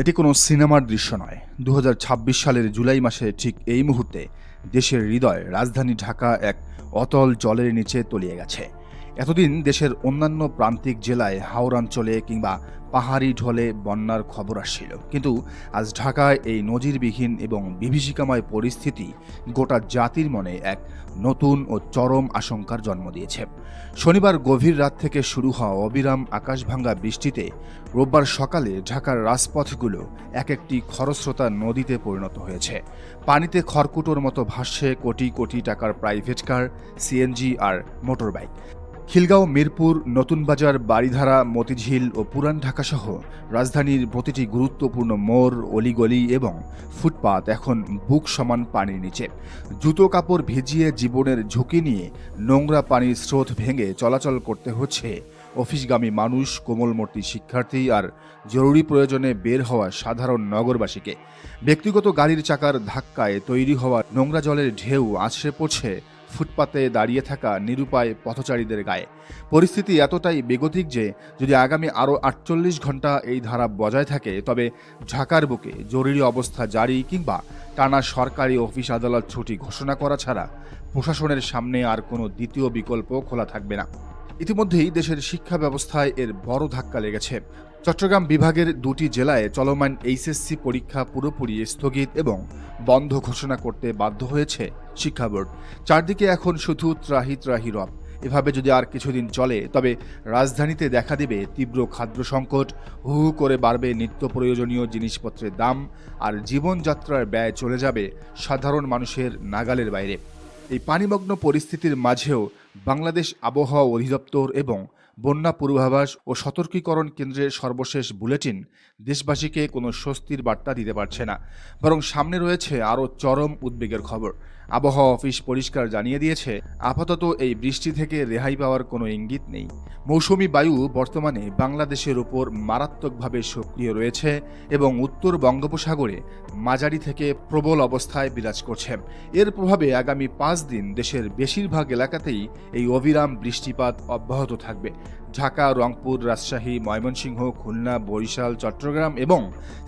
এটি কোনো সিনেমার দৃশ্য নয়। ২০২৬ সালের জুলাই মাসে ঠিক এই মুহূর্তে দেশের হৃদয় রাজধানী ঢাকা এক অতল জলের নিচে তলিয়ে গেছে। এতদিন দেশের অন্যান্য প্রান্তিক জেলায় হাওড়াঞ্চলে কিংবা পাহাড়ি ঢলে বন্যার খবর আসছিল, কিন্তু আজ ঢাকায় এই নজিরবিহীন এবং বিভীষিকাময় পরিস্থিতি গোটা জাতির মনে এক নতুন ও চরম আশঙ্কার জন্ম দিয়েছে। শনিবার গভীর রাত থেকে শুরু হওয়া অবিরাম আকাশভাঙ্গা বৃষ্টিতে রোববার সকালে ঢাকার রাজপথগুলো এক একটি খরস্রোতা নদীতে পরিণত হয়েছে। পানিতে খড়কুটোর মতো ভাসছে কোটি কোটি টাকার প্রাইভেট কার, সিএনজি আর মোটরবাইক। খিলগাঁও, মিরপুর, নতুন বাজার, বারিধারা, মতিঝিল ও পুরান ঢাকাসহ রাজধানীর প্রতিটি গুরুত্বপূর্ণ মোড়, অলিগলি এবং ফুটপাত এখন বুক সমান পানির নিচে। জুতো কাপড় ভিজিয়ে জীবনের ঝুঁকি নিয়ে নোংরা পানির স্রোত ভেঙে চলাচল করতে হচ্ছে অফিসগামী মানুষ, কোমলমূর্তি শিক্ষার্থী আর জরুরি প্রয়োজনে বের হওয়া সাধারণ নগরবাসীকে। ব্যক্তিগত গাড়ির চাকার ধাক্কায় তৈরি হওয়া নোংরা জলের ঢেউ আছড়ে পড়ছে ফুটপাতে দাঁড়িয়ে থাকা নিরুপায় পথচারীদের গায়ে। পরিস্থিতি এতটাই বেগতিক যে যদি আগামী আরও ৪৮ ঘন্টা এই ধারা বজায় থাকে, তবে ঢাকার বুকে জরুরি অবস্থা জারি কিংবা টানা সরকারি অফিস আদালত ছুটি ঘোষণা করা ছাড়া প্রশাসনের সামনে আর কোনো দ্বিতীয় বিকল্প খোলা থাকবে না। ইতিমধ্যেই দেশের শিক্ষা ব্যবস্থায় এর বড় ধাক্কা লেগেছে। চট্টগ্রাম বিভাগের ২টি জেলায় চলমান এইচএসসি পরীক্ষা পুরোপুরি স্থগিত এবং বন্ধ ঘোষণা করতে বাধ্য হয়েছে শিক্ষা বোর্ড। চারদিকে এখন শুধু ত্রাহি ত্রাহি রব। এভাবে যদি আর কিছুদিন চলে, তবে রাজধানীতে দেখা দেবে তীব্র খাদ্য সংকট, হু হু করে বাড়বে নিত্য প্রয়োজনীয় জিনিসপত্রের দাম, আর জীবনযাত্রার ব্যয় চলে যাবে সাধারণ মানুষের নাগালের বাইরে। এই পানিমগ্ন পরিস্থিতির মাঝেও বাংলাদেশ আবহাওয়া অধিদপ্তর এবং বন্যা পূর্বাভাস ও সতর্কীকরণ কেন্দ্রের সর্বশেষ বুলেটিন দেশবাসীকে কোনো স্বস্তির বার্তা দিতে পারছে না, বরং সামনে রয়েছে আরও চরম উদ্বেগের খবর। আবহাওয়া অফিস পরিষ্কার জানিয়ে দিয়েছে, আপাতত এই বৃষ্টি থেকে রেহাই পাওয়ার কোনো ইঙ্গিত নেই। মৌসুমি বায়ু বর্তমানে বাংলাদেশের উপর মারাত্মকভাবে সক্রিয় রয়েছে এবং উত্তর বঙ্গোপসাগরে মাঝারি থেকে প্রবল অবস্থায় বিরাজ করছে। এর প্রভাবে আগামী ৫ দিন দেশের বেশিরভাগ এলাকাতেই এই অবিরাম বৃষ্টিপাত অব্যাহত থাকবে। ঢাকা, রংপুর, রাজশাহী, ময়মনসিংহ, খুলনা, বরিশাল, চট্টগ্রাম এবং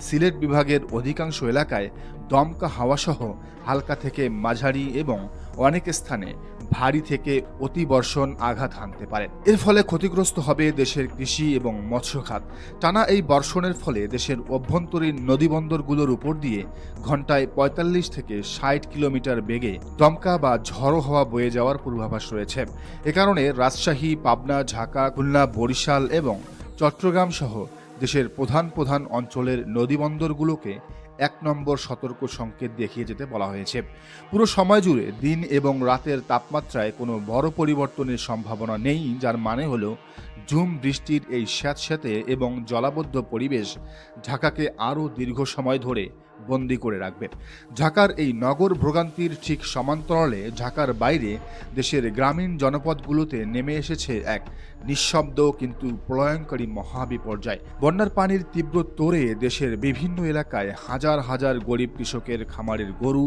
সিলেট বিভাগের অধিকাংশ এলাকায় দমকা হাওয়াসহ হালকা থেকে মাঝারি এবং অনেক স্থানে ভারী থেকে অতি বর্ষণ আঘাত হানতে পারে। এর ফলে ক্ষতিগ্রস্ত হবে দেশের কৃষি এবং মৎস্য খাত। টানা এই বর্ষণের ফলে দেশের অভ্যন্তরীণ নদীবন্দরগুলোর উপর দিয়ে ঘন্টায় ৪৫ থেকে ৬০ কিলোমিটার বেগে দমকা বা ঝড়ো হাওয়া বয়ে যাওয়ার পূর্বাভাস রয়েছে। এ কারণে রাজশাহী, পাবনা, ঢাকা, খুলনা, বরিশাল এবং চট্টগ্রাম সহ দেশের প্রধান প্রধান অঞ্চলের নদীবন্দরগুলোকে ১ নম্বর সতর্ক সংকেত দেখিয়ে যেতে বলা হয়েছে। পুরো সময় জুড়ে দিন এবং রাতের তাপমাত্রায় কোনো বড় পরিবর্তনের সম্ভাবনা নেই, যার মানে হলো ঝুম বৃষ্টির এই স্যাঁতস্যাঁতে এবং জলাবদ্ধ পরিবেশ ঢাকাকে আরও দীর্ঘ সময় ধরে বন্দি করে রাখবে। ঢাকার এই নগর ভোগান্তির ঠিক সমান্তরালে ঢাকার বাইরে দেশের গ্রামীণ জনপদগুলোতে নেমে এসেছে এক নিঃশব্দ কিন্তু প্রলয়ঙ্করী মহাবিপর্যয়। বন্যার পানির তীব্র তোড়ে দেশের বিভিন্ন এলাকায় হাজার হাজার গরিব কৃষকের খামারের গরু,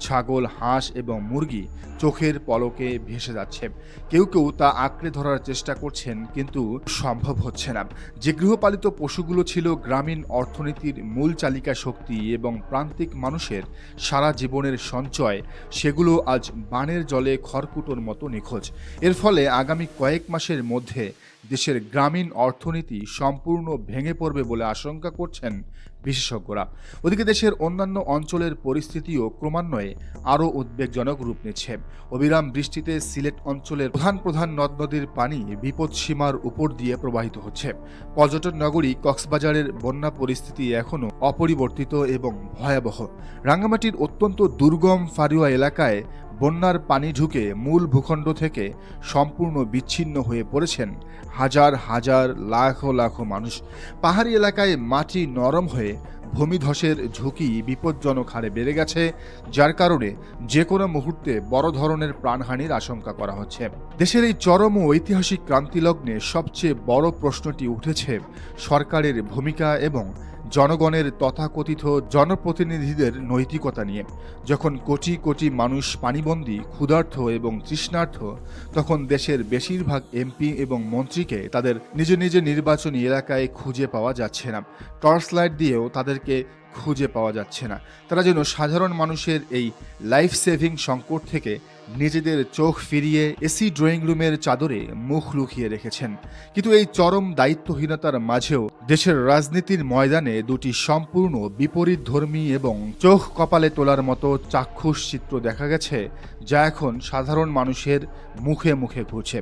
ছাগল, হাঁস এবং মুরগি চোখের পলকে ভেসে যাচ্ছে। কেউ কেউ তা আঁকড়ে ধরার চেষ্টা করছেন, কিন্তু সম্ভব হচ্ছে না। যে গৃহপালিত পশুগুলো ছিল গ্রামীণ অর্থনীতির মূল চালিকা শক্তি এবং প্রান্তিক মানুষের সারা জীবনের সঞ্চয়, সেগুলো আজ বানের জলে খড়কুটোর মতো নিখোঁজ। এর ফলে আগামী কয়েক মাসের মধ্যে দেশের গ্রামীণ অর্থনীতি সম্পূর্ণ ভেঙে পড়বে বলে আশঙ্কা করছেন বিশেষজ্ঞরা। ওদিকে দেশের অন্যান্য অঞ্চলের পরিস্থিতিও ক্রমান্বয়ে আরও উদ্বেগজনক রূপ নিচ্ছে। অবিরাম বৃষ্টিতে সিলেট অঞ্চলের প্রধান প্রধান নদ নদীর পানি বিপদসীমার উপর দিয়ে প্রবাহিত হচ্ছে। পর্যটন নগরী কক্সবাজারের বন্যা পরিস্থিতি এখনও অপরিবর্তিত এবং ভয়াবহ। রাঙ্গামাটির অত্যন্ত দুর্গম ফারিয়া এলাকায় বন্যার পানি ঢুকে মূল ভূখণ্ড থেকে সম্পূর্ণ বিচ্ছিন্ন হয়ে পড়েছেন হাজার হাজার লাখো লাখো মানুষ। পাহাড়ি এলাকায় মাটি নরম হয়ে ভূমিধসের ঝুঁকি বিপজ্জনক হারে বেড়ে গেছে, যার কারণে যে কোনো মুহূর্তে বড় ধরনের প্রাণহানির আশঙ্কা করা হচ্ছে। দেশের এই চরম ও ঐতিহাসিক ক্রান্তিলগ্নে সবচেয়ে বড় প্রশ্নটি উঠেছে সরকারের ভূমিকা এবং জনগণের তথাকথিত জনপ্রতিনিধিদের নৈতিকতা নিয়ে। যখন কোটি কোটি মানুষ পানিবন্দী, ক্ষুধার্ত এবং তৃষ্ণার্ত, তখন দেশের বেশিরভাগ এমপি এবং মন্ত্রীকে তাদের নিজ নিজ নির্বাচনী এলাকায় খুঁজে পাওয়া যাচ্ছে না। টর্চ লাইট দিয়েও তাদেরকে খুঁজে পাওয়া যাচ্ছে না। তারা যেন সাধারণ মানুষের এই লাইফ সেভিং সংকট থেকে নিজেদের চোখ ফিরিয়ে এসি ড্রয়িং রুমের চাদরে মুখ লুকিয়ে রেখেছেন। কিন্তু এই চরম দায়িত্বহীনতার মাঝেও দেশের রাজনীতির ময়দানে দুটি সম্পূর্ণ বিপরীতধর্মী এবং চোখ কপালে তোলার মতো চাক্ষুষ চিত্র দেখা গেছে, যা এখন সাধারণ মানুষের মুখে মুখে ঘুরছে।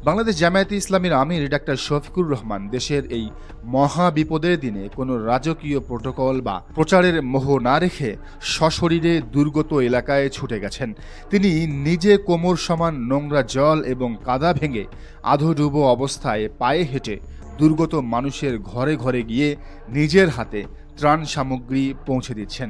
বাংলাদেশ জামায়াতে ইসলামীর আমির ডাক্তার শফিকুর রহমান দেশের এই মহা বিপদের দিনে কোনো রাজকীয় প্রোটোকল বা প্রচারের মোহ না রেখে সশরীরে দুর্গত এলাকায় ছুটে গেছেন। তিনি নিজে কোমর সমান নোংরা জল এবং কাদা ভেঙে আধোডুবো অবস্থায় পায়ে হেঁটে দুর্গত মানুষের ঘরে ঘরে গিয়ে নিজের হাতে ত্রাণ সামগ্রী পৌঁছে দিচ্ছেন।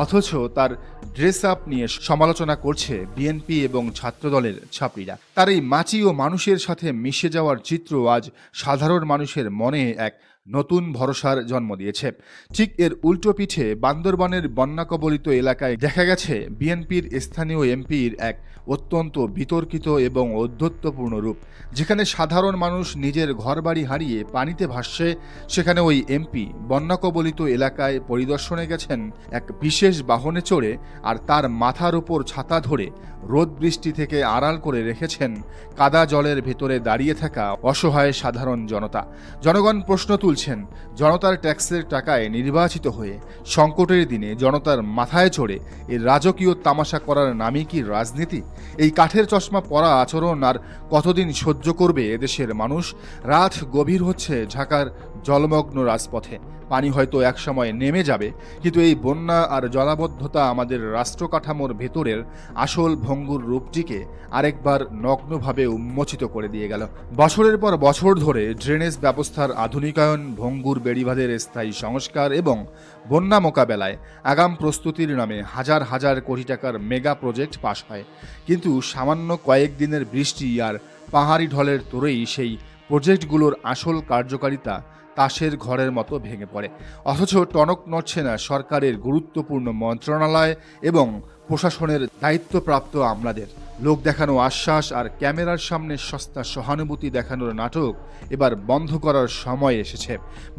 অথচ তার ড্রেস আপ নিয়ে সমালোচনা করছে বিএনপি এবং ছাত্রদলের ছাত্রীরা। তার এই মাটি ও মানুষের সাথে মিশে যাওয়ার চিত্র আজ সাধারণ মানুষের মনে এক নতুন ভরসার জন্ম দিয়েছে। ঠিক এর উল্টো পিঠে বান্দরবানের বন্যা কবলিত এলাকায় দেখা গেছে বিএনপির স্থানীয় এমপির এক অত্যন্ত বিতর্কিত এবং ঔদ্ধত্যপূর্ণ রূপ। যেখানে সাধারণ মানুষ নিজের ঘরবাড়ি হারিয়ে পানিতে ভাসছে, সেখানে ওই এমপি বন্যা কবলিত এলাকায় পরিদর্শনে গেছেন এক বিশেষ বাহনে চড়ে, আর তার মাথার উপর ছাতা ধরে রোদ বৃষ্টি থেকে আড়াল করে রেখেছেন কাদা জলের ভেতরে দাঁড়িয়ে থাকা অসহায় সাধারণ জনতা। জনগণ প্রশ্ন তুলছেন, জনতার ট্যাক্সের টাকায় নির্বাচিত হয়ে সংকটের দিনে জনতার মাথায় চড়ে এই রাজকীয় তামাশা করার নামই কি রাজনীতি? এই কাঠের চশমা পরা আচরণ আর কতদিন সহ্য করবে এদেশের মানুষ? রাত গভীর হচ্ছে ঢাকার জলমগ্ন রাজপথে। পানি হয়তো একসময় নেমে যাবে, কিন্তু এই বন্যা আর জলাবদ্ধতা আমাদের রাষ্ট্র কাঠামোর ভেতরের আসল ভঙ্গুর রূপটিকে আরেকবার নগ্নভাবে উন্মোচিত করে দিয়ে গেল। বছরের পর বছর ধরে ড্রেনেজ ব্যবস্থার আধুনিকায়ন, ভঙ্গুর বেড়িবাঁধের স্থায়ী সংস্কার এবং বন্যা মোকাবেলায় আগাম প্রস্তুতির নামে হাজার হাজার কোটি টাকার মেগা প্রজেক্ট পাশ হয়। কিন্তু সামান্য কয়েকদিনের বৃষ্টি আর পাহাড়ি ঢলের তোরেই সেই প্রজেক্টগুলোর আসল কার্যকারিতা তাসের ঘরের মতো ভেঙে পড়ে। অথচ টনক নড়ছে না সরকারের গুরুত্বপূর্ণ মন্ত্রণালয় এবং প্রশাসনের দায়িত্বপ্রাপ্ত আমলাদের। লোক দেখানো আশ্বাস আর ক্যামেরার সামনে সস্তা সহানুভূতি দেখানোর নাটক এবার বন্ধ করার সময় এসেছে।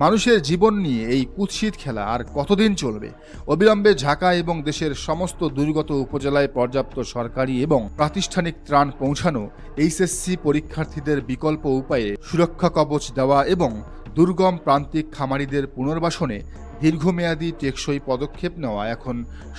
মানুষের জীবন নিয়ে এই কুৎসিত খেলা আর কতদিন চলবে? অবিলম্বে ঢাকা এবং দেশের সমস্ত দুর্গত উপজেলায় পর্যাপ্ত সরকারি এবং প্রাতিষ্ঠানিক ত্রাণ পৌঁছানো, এইচএসসি পরীক্ষার্থীদের বিকল্প উপায়ে সুরক্ষা কবচ দেওয়া এবং দুর্গম প্রান্তিক খামারিদের পুনর্বাসনে দীর্ঘমেয়াদী টেকসই পদক্ষেপ নেওয়া এখন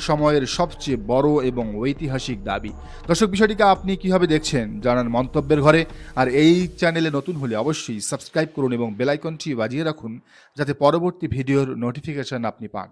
সময়ের সবচেয়ে বড় এবং ঐতিহাসিক দাবি। দর্শক, বিষয়টিকে আপনি কিভাবে দেখছেন জানান মন্তব্যের ঘরে। আর এই চ্যানেলে নতুন হলে অবশ্যই সাবস্ক্রাইব করুন এবং বেল আইকনটি বাজিয়ে রাখুন, যাতে পরবর্তী ভিডিওর নোটিফিকেশন আপনি পান।